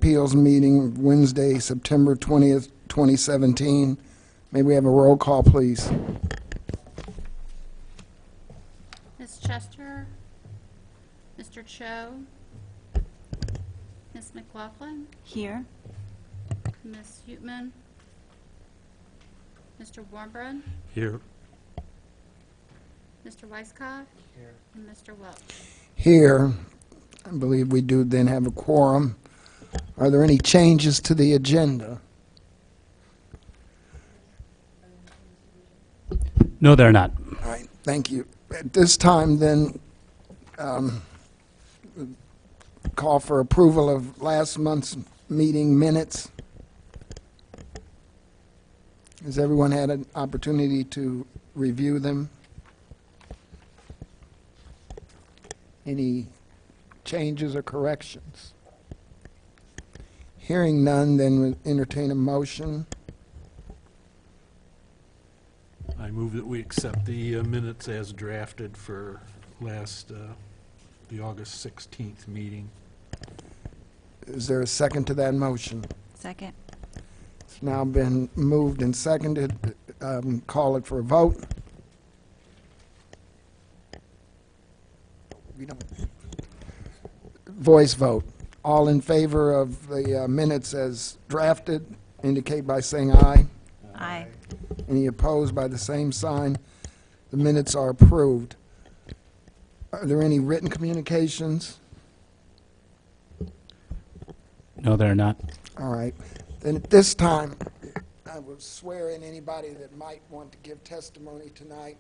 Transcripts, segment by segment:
Appeals meeting Wednesday, September 20th, 2017. May we have a roll call, please? Ms. Chester, Mr. Cho, Ms. McLaughlin, Here. Ms. Huitman, Mr. Warmbrun, Here. Mr. Weisskopf, and Mr. Welch. Here. I believe we do then have a quorum. Are there any changes to the agenda? No, they're not. All right, thank you. At this time, then, call for approval of last month's meeting minutes. Has everyone had an opportunity to review them? Any changes or corrections? Hearing none, then we'll entertain a motion. I move that we accept the minutes as drafted for the August 16th meeting. Is there a second to that motion? Second. It's now been moved and seconded. Call it for a vote. We don't. Voice vote. All in favor of the minutes as drafted indicate by saying aye. Aye. Any opposed by the same sign? The minutes are approved. Are there any written communications? No, they're not. All right. Then at this time, I will swear in anybody that might want to give testimony tonight.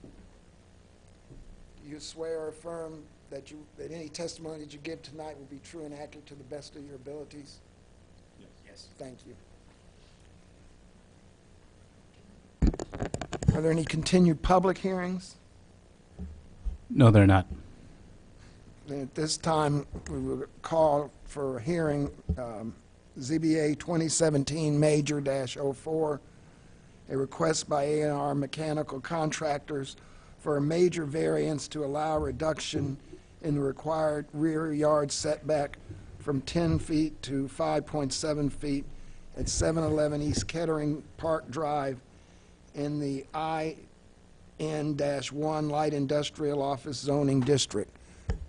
Do you swear or affirm that any testimony that you give tonight will be true and accurate to the best of your abilities? Yes. Thank you. Are there any continued public hearings? No, they're not. Then at this time, we will call for a hearing, ZBA 2017 Major-04, a request by A&R Mechanical Contractors for a major variance to allow reduction in the required rear yard setback from 10 feet to 5.7 feet at 711 East Kettering Park Drive in the IN-1 Light Industrial Office Zoning District.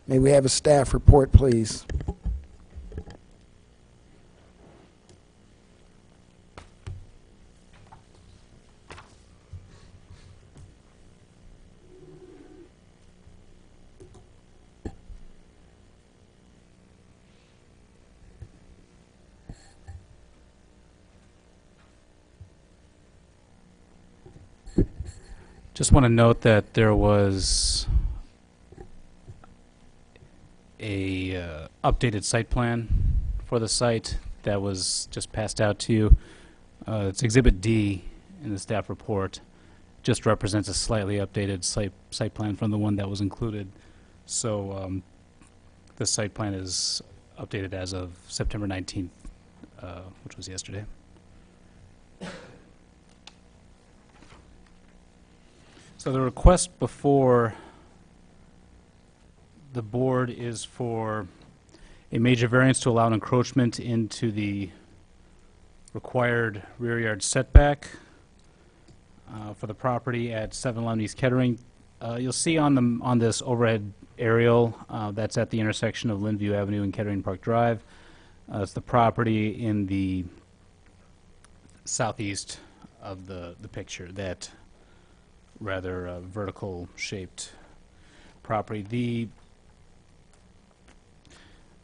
May we have a staff report, please? Just want to note that there was a updated site plan for the site that was just passed out to you. It's Exhibit D in the staff report. Just represents a slightly updated site plan from the one that was included. So the site plan is updated as of September 19th, which was yesterday. So the request before the board is for a major variance to allow an encroachment into the required rear yard setback for the property at 711 East Kettering. You'll see on this overhead aerial that's at the intersection of Linview Avenue and Kettering Park Drive. It's the property in the southeast of the picture, that rather vertical shaped property.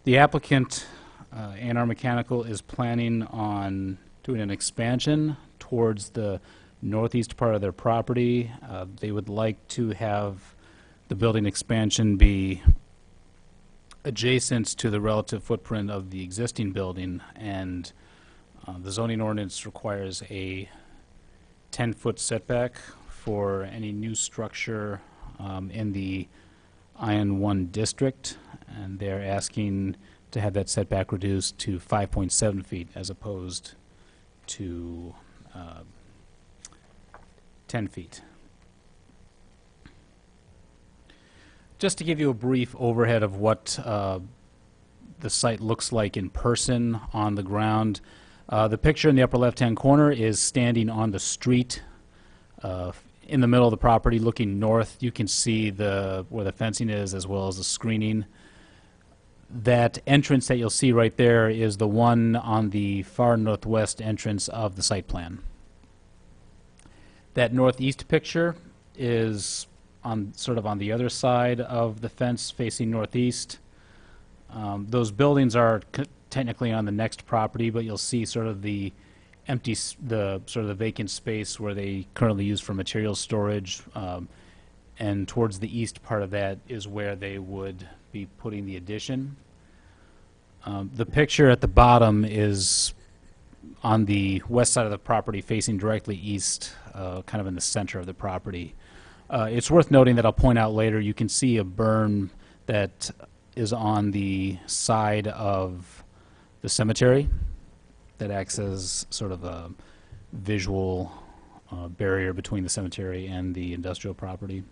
The applicant, A&R Mechanical, is planning on doing an expansion towards the northeast part of their property. They would like to have the building expansion be adjacent to the relative footprint of the existing building, and the zoning ordinance requires a 10-foot setback for any new structure in the IN-1 district, and they're asking to have that setback reduced to 5.7 feet as opposed to 10 feet. Just to give you a brief overhead of what the site looks like in person on the ground. The picture in the upper left-hand corner is standing on the street in the middle of the property looking north. You can see where the fencing is as well as the screening. That entrance that you'll see right there is the one on the far northwest entrance of the site plan. That northeast picture is sort of on the other side of the fence facing northeast. Those buildings are technically on the next property, but you'll see sort of the vacant space where they currently use for material storage. And towards the east part of that is where they would be putting the addition. The picture at the bottom is on the west side of the property facing directly east, kind of in the center of the property. It's worth noting that I'll point out later, you can see a berm that is on the side of the cemetery that acts as sort of a visual barrier between the cemetery and the industrial property.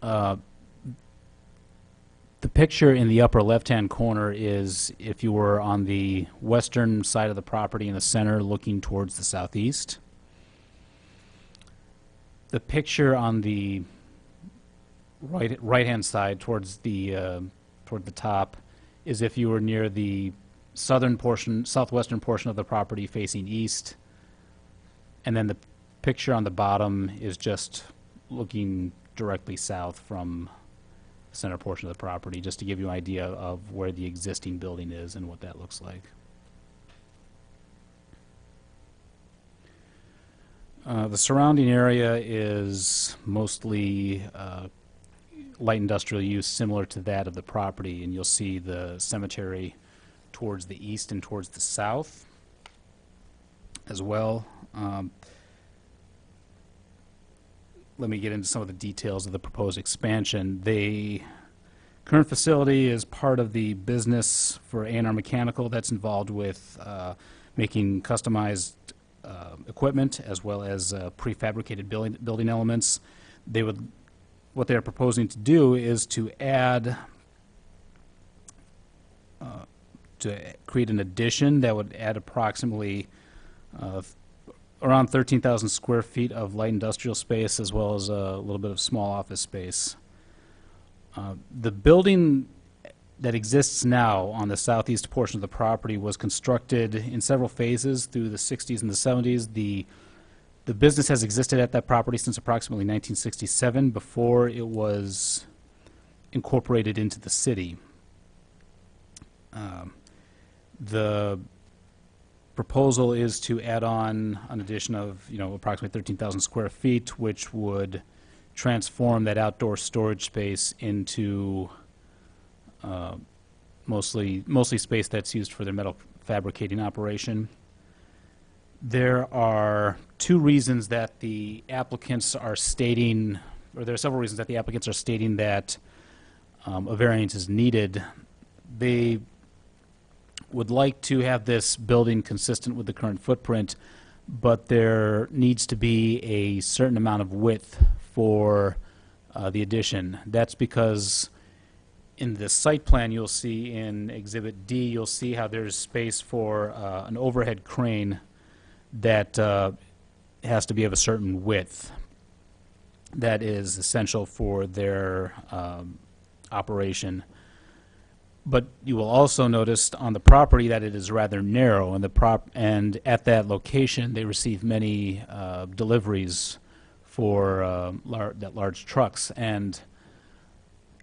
The picture in the upper left-hand corner is if you were on the western side of the property in the center looking towards the southeast. The picture on the right-hand side towards toward the top is if you were near the southwestern portion of the property facing east. And then the picture on the bottom is just looking directly south from the center portion of the property, just to give you an idea of where the existing building is and what that looks like. The surrounding area is mostly light industrial use similar to that of the property, and you'll see the cemetery towards the east and towards the south as well. Let me get into some of the details of the proposed expansion. The current facility is part of the business for A&R Mechanical that's involved with making customized equipment as well as prefabricated building elements. What they're proposing to do is to create an addition that would add approximately around 13,000 square feet of light industrial space as well as a little bit of small office space. The building that exists now on the southeast portion of the property was constructed in several phases through the 60s and the 70s. The business has existed at that property since approximately 1967, before it was incorporated into the city. The proposal is to add on an addition of, approximately 13,000 square feet, which would transform that outdoor storage space into mostly space that's used for their metal fabricating operation. There are two reasons that the applicants are stating, or there are several reasons that the applicants are stating that a variance is needed. They would like to have this building consistent with the current footprint, but there needs to be a certain amount of width for the addition. That's because in the site plan you'll see in Exhibit D, you'll see how there's space for an overhead crane that has to be of a certain width. That is essential for their operation. But you will also notice on the property that it is rather narrow, and at that location they receive many deliveries for large trucks, and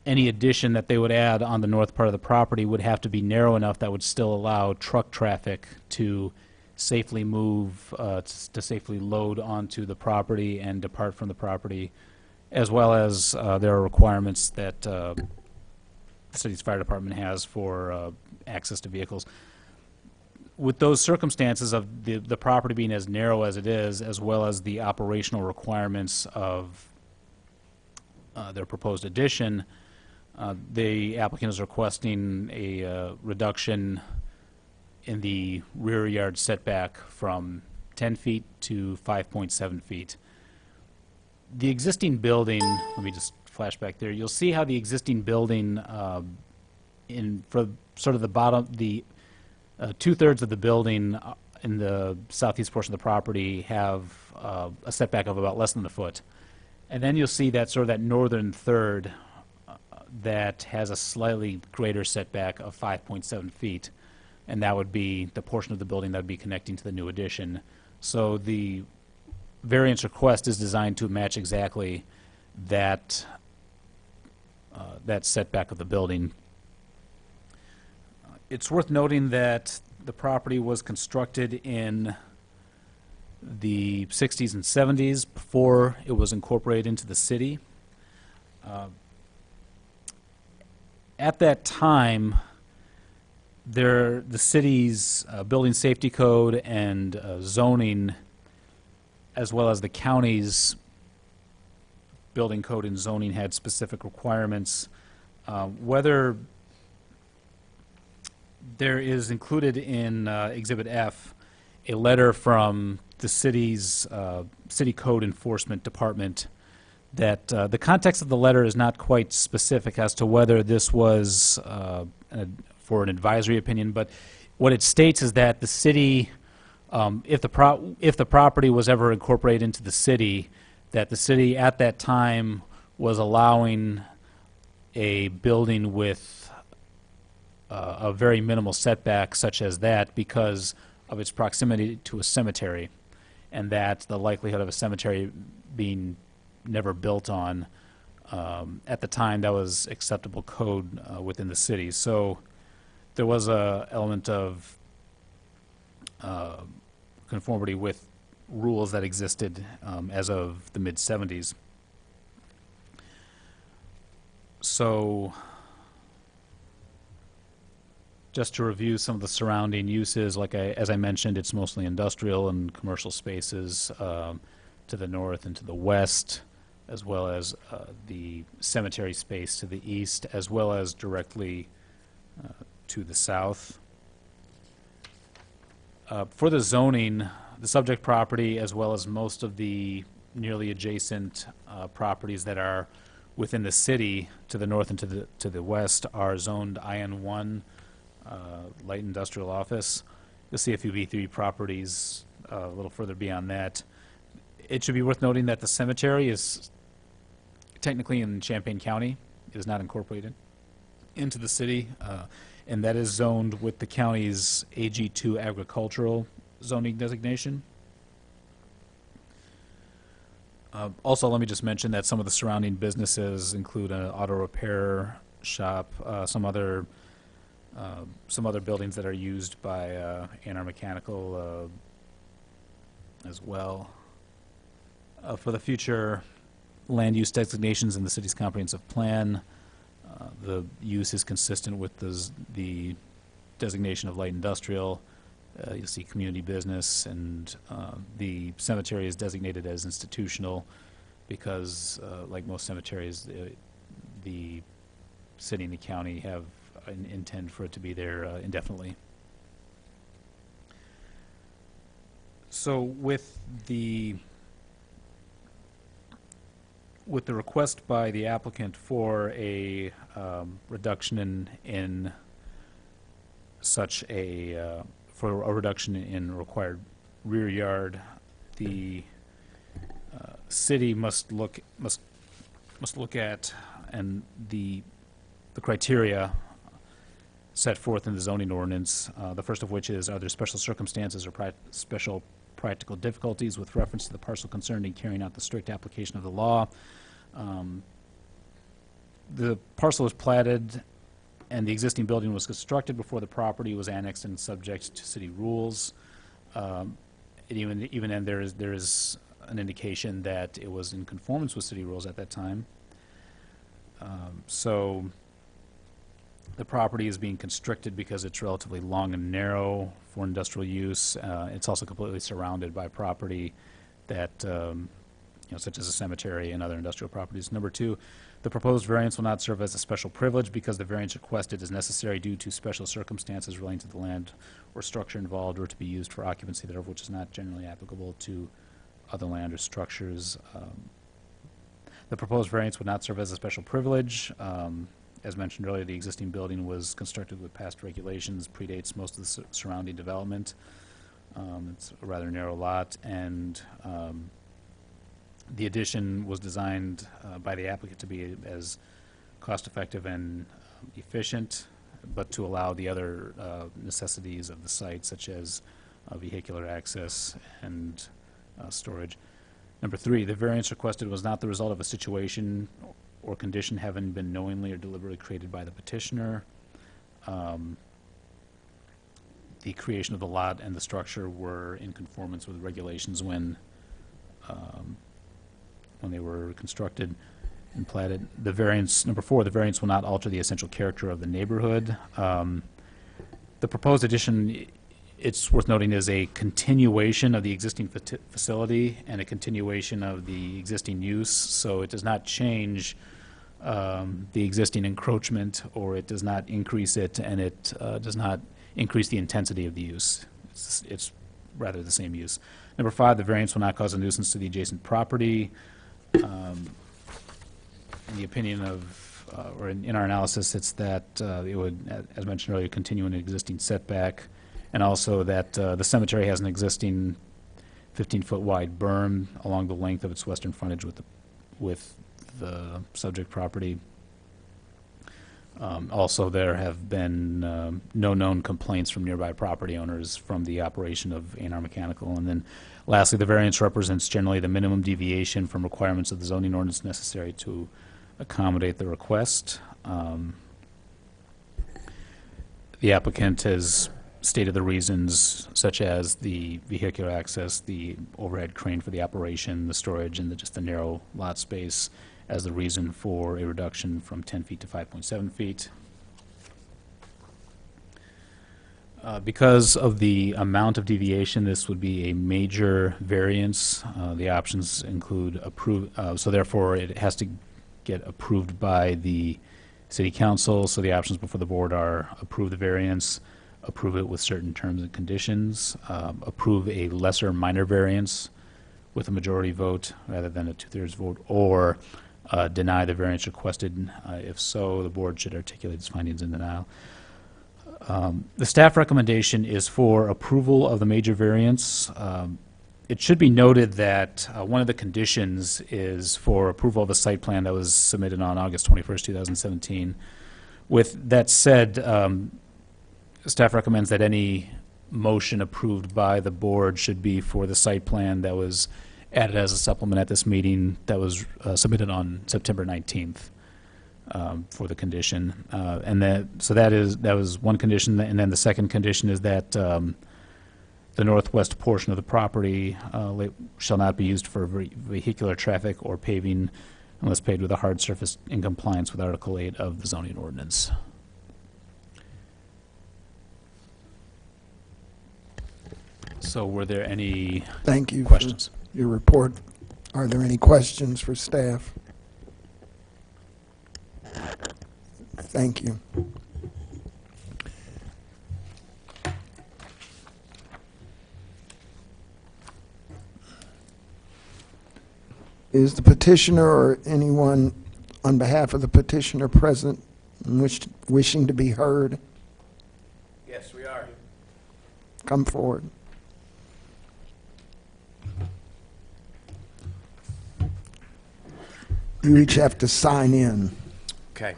any addition that they would add on the north part of the property would have to be narrow enough that would still allow truck traffic to safely move, to safely load onto the property and depart from the property, as well as there are requirements that the city's fire department has for access to vehicles. With those circumstances of the property being as narrow as it is, as well as the operational requirements of their proposed addition, the applicant is requesting a reduction in the rear yard setback from 10 feet to 5.7 feet. The existing building, let me just flashback there. You'll see how the existing building for sort of the bottom, the 2/3 of the building in the southeast portion of the property have a setback of about less than a foot. And then you'll see that sort of that northern third that has a slightly greater setback of 5.7 feet. And that would be the portion of the building that would be connecting to the new addition. So the variance request is designed to match exactly that that setback of the building. It's worth noting that the property was constructed in the 60s and 70s before it was incorporated into the city. At that time, the city's building safety code and zoning, as well as the county's building code and zoning, had specific requirements. Whether there is included in Exhibit F a letter from the city's city code enforcement department that the context of the letter is not quite specific as to whether this was for an advisory opinion, but what it states is that the city, if the property was ever incorporated into the city, that the city at that time was allowing a building with a very minimal setback such as that because of its proximity to a cemetery, and that the likelihood of a cemetery being never built on, at the time, that was acceptable code within the city. So there was a element of conformity with rules that existed as of the mid-70s. So just to review some of the surrounding uses, as I mentioned, it's mostly industrial and commercial spaces to the north and to the west, as well as the cemetery space to the east, as well as directly to the south. For the zoning, the subject property, as well as most of the nearly adjacent properties that are within the city to the north and to the west, are zoned IN1, light industrial office. You'll see a few B3 properties a little further beyond that. It should be worth noting that the cemetery is technically in Champaign County. It is not incorporated into the city, and that is zoned with the county's AG2 agricultural zoning designation. Also, let me just mention that some of the surrounding businesses include an auto repair shop, some other buildings that are used by A&R Mechanical as well. For the future land use designations in the city's comprehensive plan, the use is consistent with the designation of light industrial. You'll see community business, and the cemetery is designated as institutional because, like most cemeteries, the city and the county have an intent for it to be there indefinitely. So with the request by the applicant for a reduction in such a for a reduction in required rear yard, the city must look at and the criteria set forth in the zoning ordinance. The first of which is, are there special circumstances or special practical difficulties with reference to the parcel concerned in carrying out the strict application of the law? The parcel was platted and the existing building was constructed before the property was annexed and subject to city rules. And even then, there is an indication that it was in conformance with city rules at that time. So the property is being constricted because it's relatively long and narrow for industrial use. It's also completely surrounded by property that, such as a cemetery and other industrial properties. Number two, the proposed variance will not serve as a special privilege because the variance requested is necessary due to special circumstances relating to the land or structure involved or to be used for occupancy thereof, which is not generally applicable to other land or structures. The proposed variance would not serve as a special privilege. As mentioned earlier, the existing building was constructed with past regulations, predates most of the surrounding development. It's a rather narrow lot, and the addition was designed by the applicant to be as cost-effective and efficient, but to allow the other necessities of the site, such as vehicular access and storage. Number 3, the variance requested was not the result of a situation or condition having been knowingly or deliberately created by the petitioner. The creation of the lot and the structure were in conformance with regulations when they were constructed and platted. The variance, number 4, the variance will not alter the essential character of the neighborhood. The proposed addition, it's worth noting, is a continuation of the existing facility and a continuation of the existing use, so it does not change the existing encroachment, or it does not increase it, and it does not increase the intensity of the use. It's rather the same use. Number 5, the variance will not cause a nuisance to the adjacent property. In the opinion of, or in our analysis, it's that it would, as mentioned earlier, continue an existing setback, and also that the cemetery has an existing 15-foot wide berm along the length of its western frontage with the subject property. Also, there have been no known complaints from nearby property owners from the operation of A&R Mechanical. And then lastly, the variance represents generally the minimum deviation from requirements of the zoning ordinance necessary to accommodate the request. The applicant has stated the reasons, such as the vehicular access, the overhead crane for the operation, the storage, and just the narrow lot space, as the reason for a reduction from 10 feet to 5.7 feet. Because of the amount of deviation, this would be a major variance. The options include approve, so therefore it has to get approved by the City Council. So the options before the board are approve the variance, approve it with certain terms and conditions, approve a lesser minor variance with a majority vote rather than a 2/3 vote, or deny the variance requested. If so, the board should articulate its findings in denial. The staff recommendation is for approval of the major variance. It should be noted that one of the conditions is for approval of the site plan that was submitted on August 21st, 2017. With that said, staff recommends that any motion approved by the board should be for the site plan that was added as a supplement at this meeting that was submitted on September 19th for the condition. So that was one condition, and then the second condition is that the northwest portion of the property shall not be used for vehicular traffic or paving unless paved with a hard surface in compliance with Article 8 of the zoning ordinance. So were there any Thank you questions? for your report. Are there any questions for staff? Thank you. Is the petitioner or anyone on behalf of the petitioner present and wishing to be heard? Yes, we are. Come forward. You each have to sign in. Okay.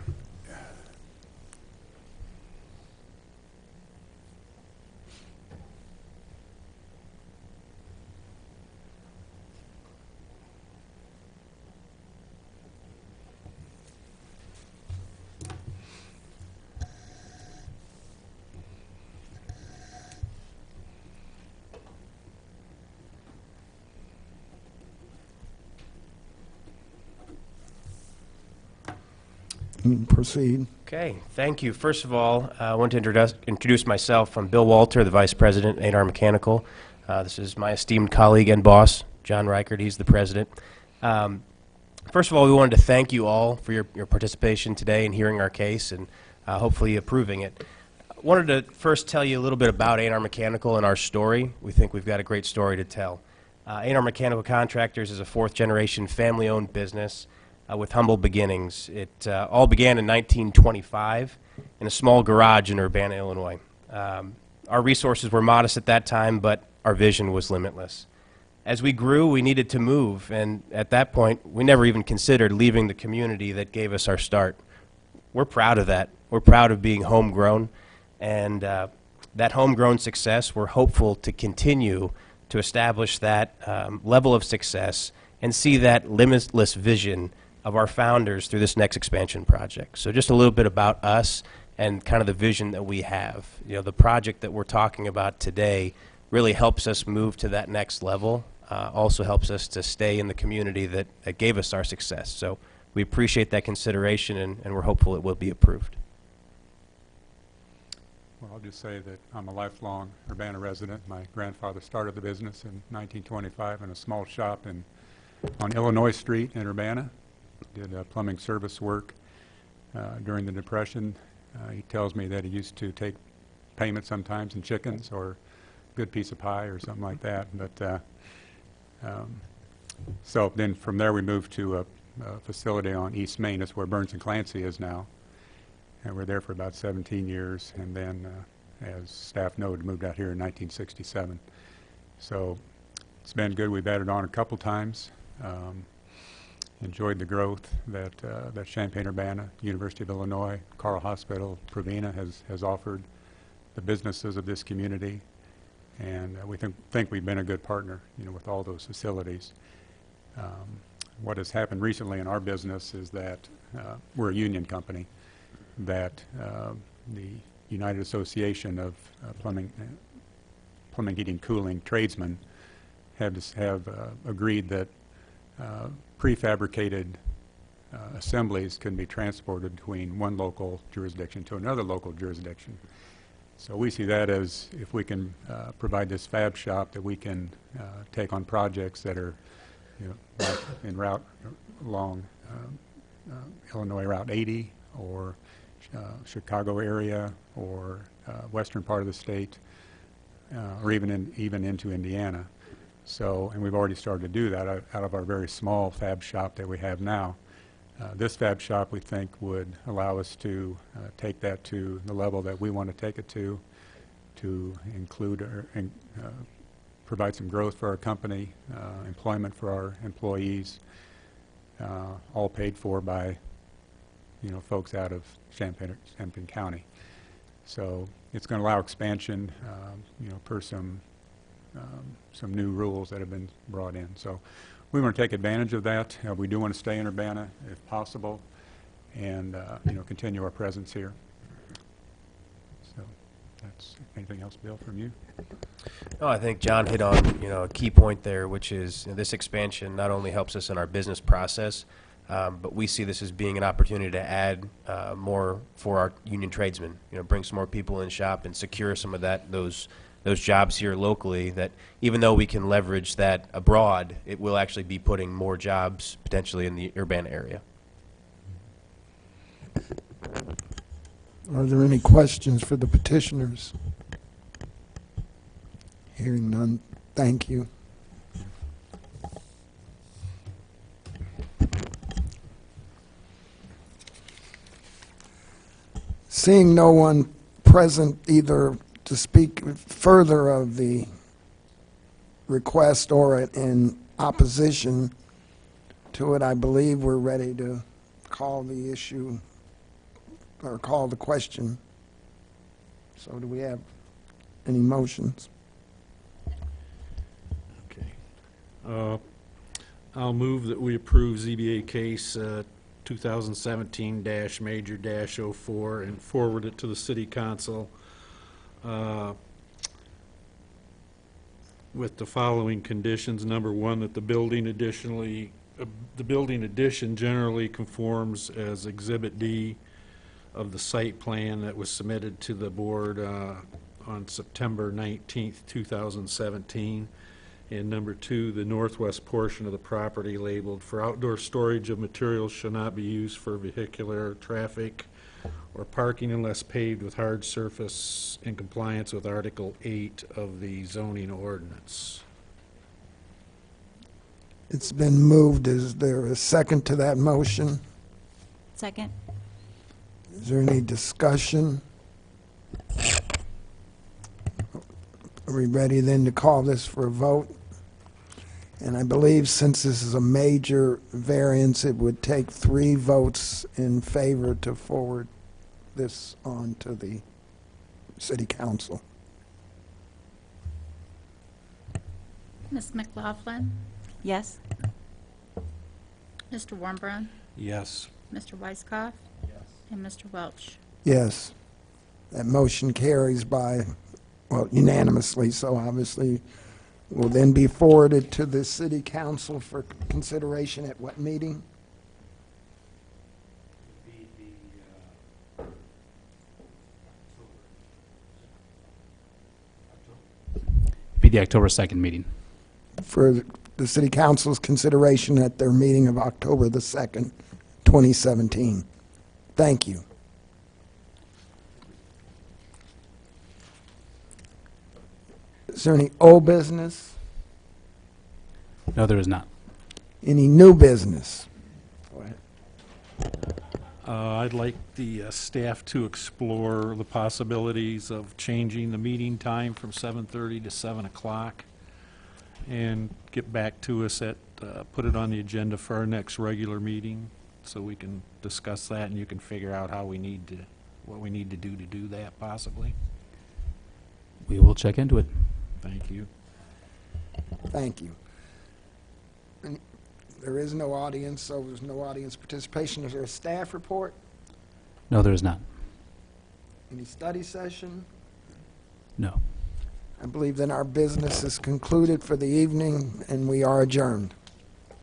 You can proceed. Okay, thank you. First of all, I want to introduce myself. I'm Bill Walter, the Vice President, A&R Mechanical. This is my esteemed colleague and boss, John Reichert. He's the President. First of all, we wanted to thank you all for your participation today in hearing our case and hopefully approving it. I wanted to first tell you a little bit about A&R Mechanical and our story. We think we've got a great story to tell. A&R Mechanical Contractors is a fourth-generation family-owned business. with humble beginnings. It all began in 1925 in a small garage in Urbana, Illinois. Our resources were modest at that time, but our vision was limitless. As we grew, we needed to move, and at that point, we never even considered leaving the community that gave us our start. We're proud of that. We're proud of being homegrown, and that homegrown success, we're hopeful to continue to establish that level of success and see that limitless vision of our founders through this next expansion project. So just a little bit about us and kind of the vision that we have. You know, the project that we're talking about today really helps us move to that next level, also helps us to stay in the community that gave us our success. So we appreciate that consideration, and we're hopeful it will be approved. Well, I'll just say that I'm a lifelong Urbana resident. My grandfather started the business in 1925 in a small shop on Illinois Street in Urbana. Did plumbing service work during the Depression. He tells me that he used to take payment sometimes in chickens or a good piece of pie or something like that. But so then from there we moved to a facility on East Main. That's where Burns and Clancy is now. And we're there for about 17 years, and then, as staff noted, moved out here in 1967. So it's been good. We've added on a couple times. Enjoyed the growth that Champaign-Urbana, University of Illinois, Carle Hospital, Provena has offered the businesses of this community, and we think we've been a good partner, you know, with all those facilities. What has happened recently in our business is that we're a union company, that the United Association of Plumbing, Heating, Cooling Tradesmen have agreed that prefabricated assemblies can be transported between one local jurisdiction to another local jurisdiction. So we see that as, if we can provide this fab shop, that we can take on projects that are, you know, like in route along Illinois Route 80 or Chicago area or western part of the state, or even into Indiana. So, and we've already started to do that out of our very small fab shop that we have now. This fab shop, we think, would allow us to take that to the level that we want to take it to include provide some growth for our company, employment for our employees, all paid for by, you know, folks out of Champaign County. So it's going to allow expansion, you know, per some new rules that have been brought in. So we want to take advantage of that. We do want to stay in Urbana if possible, and you know, continue our presence here. So that's, anything else, Bill, from you? No, I think John hit on, you know, a key point there, which is, you know, this expansion not only helps us in our business process, but we see this as being an opportunity to add more for our union tradesmen. You know, bring some more people in shop and secure some of those jobs here locally. That even though we can leverage that abroad, it will actually be putting more jobs potentially in the Urbana area. Are there any questions for the petitioners? Hearing none, thank you. Seeing no one present either to speak further of the request or in opposition to it, I believe we're ready to call the issue or call the question. So do we have any motions? Okay. I'll move that we approve ZBA case 2017-Major-04 and forward it to the City Council with the following conditions. Number one, that the building addition generally conforms as Exhibit D of the site plan that was submitted to the board on September 19th, 2017. And number two, the northwest portion of the property labeled for outdoor storage of materials shall not be used for vehicular traffic or parking unless paved with hard surface in compliance with Article 8 of the zoning ordinance. It's been moved. Is there a second to that motion? Second. Is there any discussion? Are we ready then to call this for a vote? And I believe since this is a major variance, it would take 3 votes in favor to forward this on to the city council. Ms. McLaughlin, Yes. Mr. Warmbrun, Yes. Mr. Weiskopf, and Mr. Welch. Yes. That motion carries by, well, unanimously, so obviously will then be forwarded to the city council for consideration at what meeting? Be the October 2nd meeting. For the city council's consideration at their meeting of October the 2nd, 2017. Thank you. Is there any old business? No, there is not. Any new business? Go ahead. I'd like the staff to explore the possibilities of changing the meeting time from 7:30 to 7 o'clock and get back to us put it on the agenda for our next regular meeting so we can discuss that and you can figure out what we need to do that possibly. We will check into it. Thank you. Thank you. And there is no audience, so there's no audience participation. Is there a staff report? No, there is not. Any study session? No. I believe then our business is concluded for the evening, and we are adjourned.